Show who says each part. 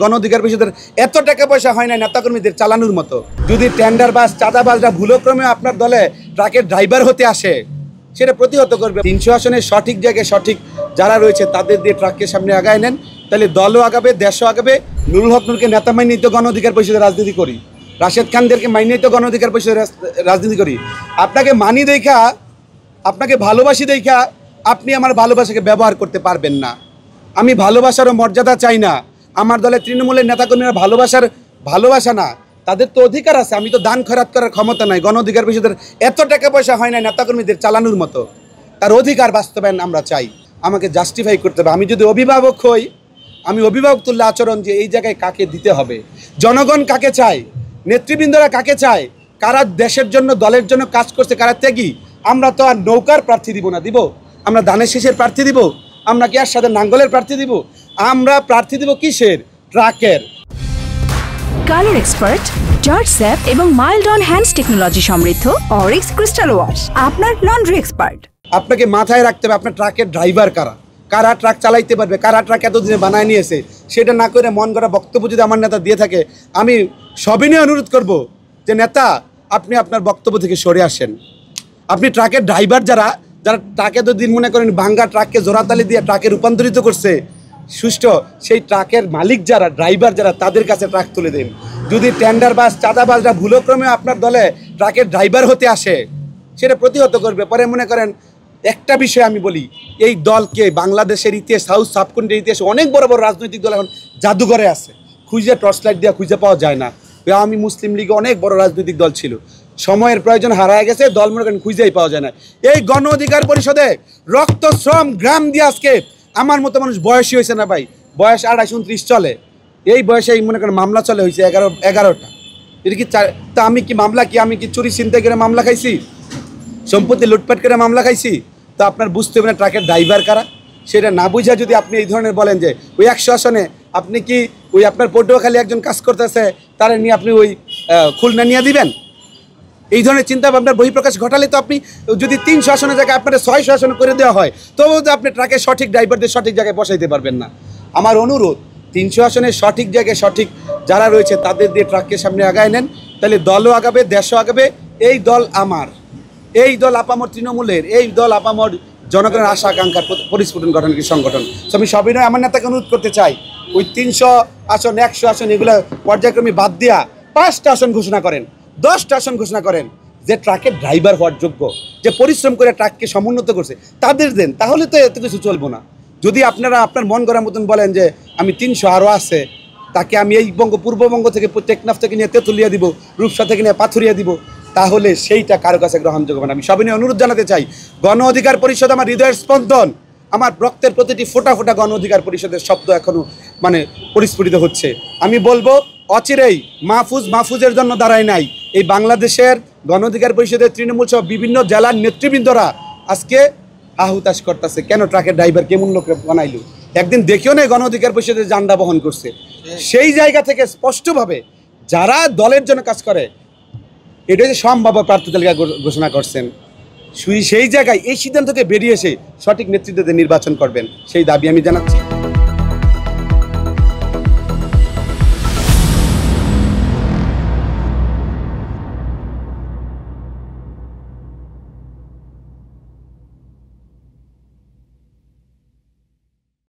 Speaker 1: গণ অধিকার পরিষদের এত টাকা পয়সা হয় না নেতাকর্মীদের চালানোর মতো। যদি টেন্ডারবাজ চাঁদাবাজরা ভুলক্রমে আপনার দলে ট্রাকের ড্রাইভার হতে আসে, সেটা প্রতিহত করবে। 300 আসনের সঠিক জায়গায় সঠিক যারা রয়েছে তাদের দিয়ে ট্রাককে সামনে আগায় নেন, তাহলে দলও আগাবে, দেশও আগাবে। নুরুল হক নূরকে নেতা মাইনেই তো গণ অধিকার পরিষদের রাজনীতি করি, রাশেদ খানদেরকে মাইনেই তো গণ অধিকার পরিষদের রাজনীতি করি। আপনাকে মানি দেখা, আপনাকে ভালোবাসি দেখা আপনি আমার ভালোবাসাকে ব্যবহার করতে পারবেন না। আমি ভালোবাসারও মর্যাদা চাই না। আমার দলের তৃণমূলের নেতাকর্মীরা ভালোবাসা না, তাদের তো অধিকার আছে। আমি তো দান খয়রাত করার ক্ষমতা নাই। গণ অধিকার পরিষদের এত টাকা পয়সা হয় না নেতাকর্মীদের চালানোর মতো। তার অধিকার বাস্তবায়ন আমরা চাই। আমাকে জাস্টিফাই করতে হবে। আমি যদি অভিভাবক হই, আমি অভিভাবক তুল্য আচরণ যে এই জায়গায় কাকে দিতে হবে, জনগণ কাকে চায়, নেতৃবৃন্দরা কাকে চায়, কারা দেশের জন্য দলের জন্য কাজ করছে, কারা ত্যাগী। আমরা তো আর নৌকার প্রার্থী দিব না, দিব আমরা ধানের শীষের প্রার্থী দিব, আমরা কি আর সাথে নাঙ্গলের প্রার্থী দিব? আমরা প্রার্থী দিব কিসের? ট্রাকের।
Speaker 2: কালার এক্সপার্ট, জর্জ স্যাপ এবং মাইল্ড অন হ্যান্ডস টেকনোলজি সমৃদ্ধ অরিক্স ক্রিস্টাল ওয়াশ আপনার লন্ড্রি এক্সপার্ট।
Speaker 1: আপনাকে মাথায় রাখতে হবে আপনার ট্রাকের ড্রাইভার কারা, কারা ট্রাক চালাইতে পারবে, কারা ট্রাক এতদিনে বানায় নিয়েছে। সেটা না করে মন গড়া বক্তব্য যদি আমার নেতা দিয়ে থাকে, আমি সবিনয়ে অনুরোধ করব যে নেতা আপনি আপনার বক্তব্য থেকে সরে আসেন। আপনি ট্রাকের ড্রাইভার যারা ট্রাকে তো দিন মনে করেন ভাঙ্গা ট্রাককে জোড়াতালি দিয়ে ট্রাকে রূপান্তরিত করছে সুষ্ঠু, সেই ট্রাকের মালিক যারা, ড্রাইভার যারা, তাদের কাছে ট্রাক তুলে দিন। যদি টেন্ডারবাজ চাঁদাবাজরা ভুলক্রমে আপনার দলে ট্রাকের ড্রাইভার হতে আসে, সেটা প্রতিহত করবে। পরে মনে করেন একটা বিষয় আমি বলি, এই দলকে বাংলাদেশের ইতিহাস, সাউথ সাবকন্টিনেন্টের ইতিহাসে অনেক বড় বড় রাজনৈতিক দল এখন জাদুঘরে আছে, খুঁজে টর্চ লাইট দিয়ে খুঁজে পাওয়া যায় না। আওয়ামী মুসলিম লীগে অনেক বড় রাজনৈতিক দল ছিল, সময়ের প্রয়োজন হারায় গেছে, দল মনে করেন খুঁজেই পাওয়া যায় না। এই গণ অধিকার পরিষদে রক্ত শ্রম গ্রাম দিয়ে আজকে আমার মতো মানুষ বয়সী হয়েছে না ভাই, বয়স 28-29 চলে। এই বয়সে মনে করেন মামলা চলে হয়েছে 11টা। এটা কি তা আমি কি মামলা কি, আমি কি চুরি ছিনতাই করে মামলা খাইছি, সম্পত্তি লুটপাট করে মামলা খাইছি? তো আপনার বুঝতে হবে না ট্রাকের ড্রাইভার কারা। সেটা না বুঝা যদি আপনি এই ধরনের বলেন যে ওই 100 আসনে আপনি কি ওই আপনার পটুয়াখালী একজন কাজ করতেছে তারা নিয়ে আপনি ওই খুলনা নিয়ে দিবেন, এই ধরনের চিন্তা ভাবনার বহিঃপ্রকাশ ঘটালে তো আপনি যদি 300 আসনের জায়গায় আপনার 600 আসন করে দেওয়া হয়, তবুও তো আপনি ট্রাকের সঠিক ড্রাইভারদের সঠিক জায়গায় বসাইতে পারবেন না। আমার অনুরোধ, 300 আসনের সঠিক জায়গায় সঠিক যারা রয়েছে তাদের দিয়ে ট্রাককে সামনে আগায় নেন, তাহলে দলও আগাবে, দেশও আগাবে। এই দল আমার, এই দল আপামর তৃণমূলের, এই দল আপামর জনগণের আশা আকাঙ্ক্ষার পরিস্ফুটন গঠনকারী সংগঠন। তো আমি সবিনয় আমার নেতাকে অনুরোধ করতে চাই, ওই 300 আসন 100 আসন এগুলো পর্যায়ক্রমে বাদ দিয়া 5টা আসন ঘোষণা করেন, 10টা আসন ঘোষণা করেন। যে ট্রাকের ড্রাইভার হওয়ার যোগ্য, যে পরিশ্রম করে ট্রাককে সমুন্নত করছে, তাদের দেন। তাহলে তো এত কিছু চলবো না। যদি আপনারা আপনার মন গড়ার মতন বলেন যে আমি 300 আরও আছে, তাকে আমি এই পূর্ববঙ্গ থেকে টেকনাফ থেকে নিয়ে তেঁতুলিয়া দিব, রূপসা থেকে নিয়ে পাথুরিয়া দিব, তাহলে সেইটা কারো কাছে গ্রহণযোগ্য হবে না। আমি সবিনয় অনুরোধ জানাতে চাই, গণ অধিকার পরিষদ আমার হৃদয়ের স্পন্দন, আমার রক্তের প্রতিটি ফোঁটা ফোঁটা গণ অধিকার পরিষদের শব্দ এখনও পরিস্ফুটিত হচ্ছে। আমি বলবো অচিরেই মাহফুজের জন্য দাঁড়ায় নাই। এই বাংলাদেশের গণ অধিকার পরিষদের তৃণমূল সহ বিভিন্ন জেলার নেতৃবৃন্দরা আজকে আহুতাশ করতেছে, কেন ট্রাকের ড্রাইভার কেমন লোক বানাইল। একদিন দেখিও না গণ অধিকার পরিষদের জান্ডা বহন করছে। সেই জায়গা থেকে স্পষ্টভাবে যারা দলের জন্য কাজ করে, এটা যে সম্ভাব্য প্রার্থী তালিকা ঘোষণা করছেন, সেই জায়গায় এই সিদ্ধান্ত থেকে বেরিয়ে এসে সঠিক নেতৃত্বে নির্বাচন করবেন, সেই দাবি আমি জানাচ্ছি।